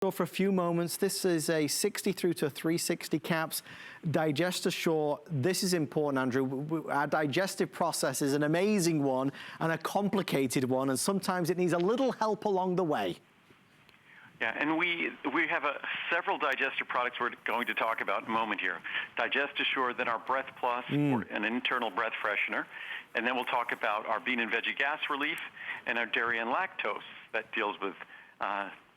For a few moments. This is a 60 through to 360 caps. Digest Assure, this is important, Andrew. Our digestive process is an amazing one and a complicated one, and sometimes it needs a little help along the way. Yeah, and we have several digestive products we're going to talk about in a moment here. Digest Assure, then our Breath Plus, or an internal breath freshener, and then we'll talk about our bean and veggie gas relief and our dairy and lactose that deals with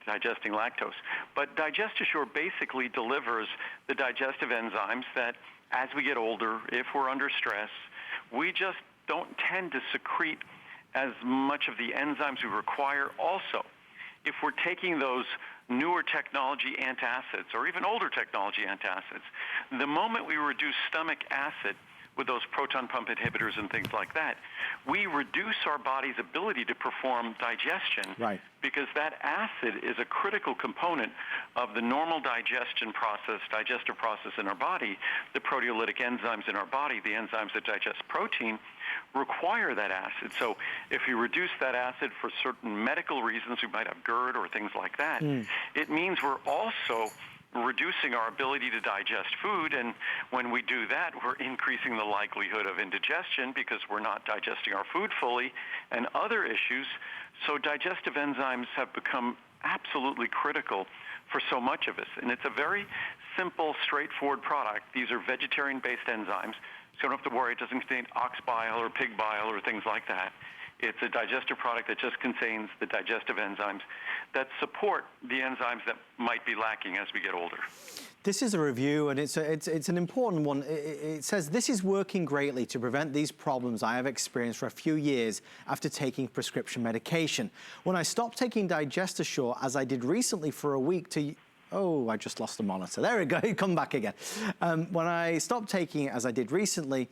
digesting lactose. But Digest Assure basically delivers the digestive enzymes that, as we get older, if we're under stress, we just don't tend to secrete as much of the enzymes we require. Also, if we're taking those newer technology antacids or even older technology antacids, the moment we reduce stomach acid with those proton pump inhibitors and things like that, we reduce our body's ability to perform digestion, right, because that acid is a critical component of the normal digestive process in our body. The proteolytic enzymes in our body, the enzymes that digest protein, require that acid. So if you reduce that acid for certain medical reasons, we might have GERD or things like that, it means we're also reducing our ability to digest food, and when we do that, we're increasing the likelihood of indigestion because we're not digesting our food fully and other issues. So digestive enzymes have become absolutely critical for so much of us, and it's a very simple, straightforward product. These are vegetarian-based enzymes, so you don't have to worry. It doesn't contain ox bile or pig bile or things like that. It's a digestive product that just contains the digestive enzymes that support the enzymes that might be lacking as we get older. This is a review, and it's an important one. It says, this is working greatly to prevent these problems I have experienced for a few years after taking prescription medication. When I stopped taking Digest Assure, as I did recently for a week to... Oh, I just lost the monitor. There we go, come back again. When I stopped taking it, as I did recently,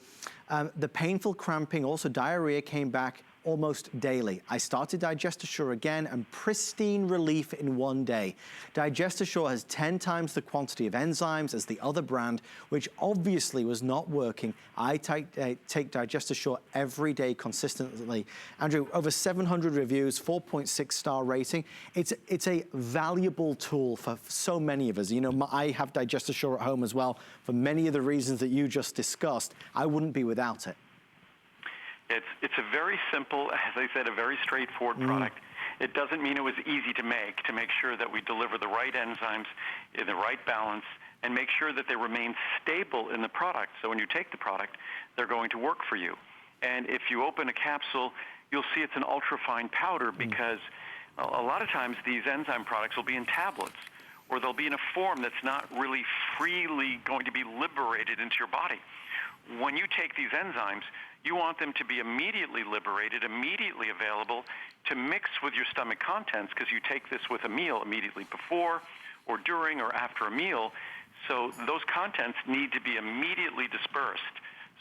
the painful cramping, also diarrhea, came back almost daily. I started Digest Assure again, and pristine relief in one day. Digest Assure has 10 times the quantity of enzymes as the other brand, which obviously was not working. I take Digest Assure every day consistently. Andrew, over 700 reviews, 4.6 star rating. It's a valuable tool for so many of us. You know, I have Digest Assure at home as well for many of the reasons that you just discussed. I wouldn't be without it. It's a very simple, as I said, a very straightforward product. It doesn't mean it was easy to make sure that we deliver the right enzymes in the right balance and make sure that they remain stable in the product. So when you take the product, they're going to work for you. And if you open a capsule, you'll see it's an ultra-fine powder because a lot of times these enzyme products will be in tablets, or they'll be in a form that's not really freely going to be liberated into your body. When you take these enzymes, you want them to be immediately liberated, immediately available to mix with your stomach contents, because you take this with a meal immediately before or during or after a meal. So those contents need to be immediately dispersed,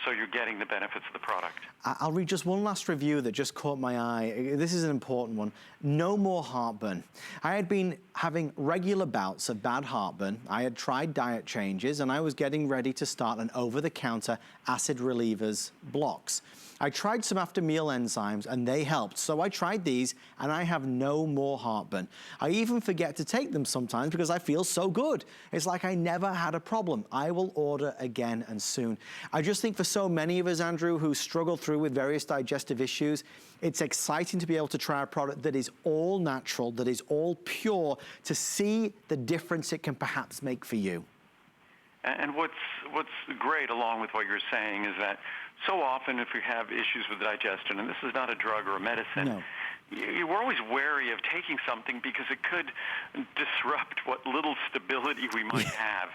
so you're getting the benefits of the product. I'll read just one last review that just caught my eye. This is an important one. No more heartburn. I had been having regular bouts of bad heartburn. I had tried diet changes, and I was getting ready to start an over-the-counter acid relievers blocks. I tried some after meal enzymes and they helped. So I tried these and I have no more heartburn. I even forget to take them sometimes because I feel so good. It's like I never had a problem. I will order again and soon. I just think for so many of us, Andrew, who struggle through with various digestive issues, it's exciting to be able to try a product that is all natural, that is all pure, to see the difference it can perhaps make for you. And what's great, along with what you're saying, is that so often if we have issues with digestion, and this is not a drug or a medicine, we're always wary of taking something because it could disrupt what little stability we might have.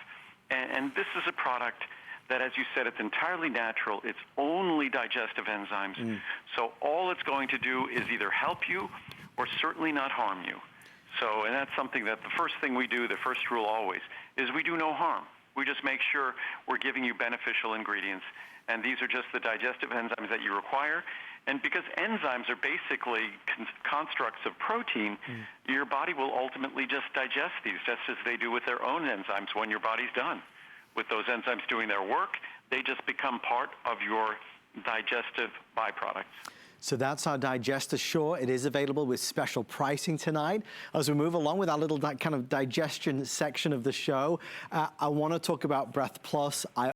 And this is a product that, as you said, it's entirely natural. It's only digestive enzymes. So all it's going to do is either help you or certainly not harm you. So, and that's something that the first thing we do, the first rule always, is we do no harm. We just make sure we're giving you beneficial ingredients. And these are just the digestive enzymes that you require. And because enzymes are basically constructs of protein, your body will ultimately just digest these, just as they do with their own enzymes when your body's done. With those enzymes doing their work, they just become part of your digestive byproducts. So that's our Digest Assure. It is available with special pricing tonight. As we move along with our little kind of digestion section of the show, I want to talk about Breath Plus. I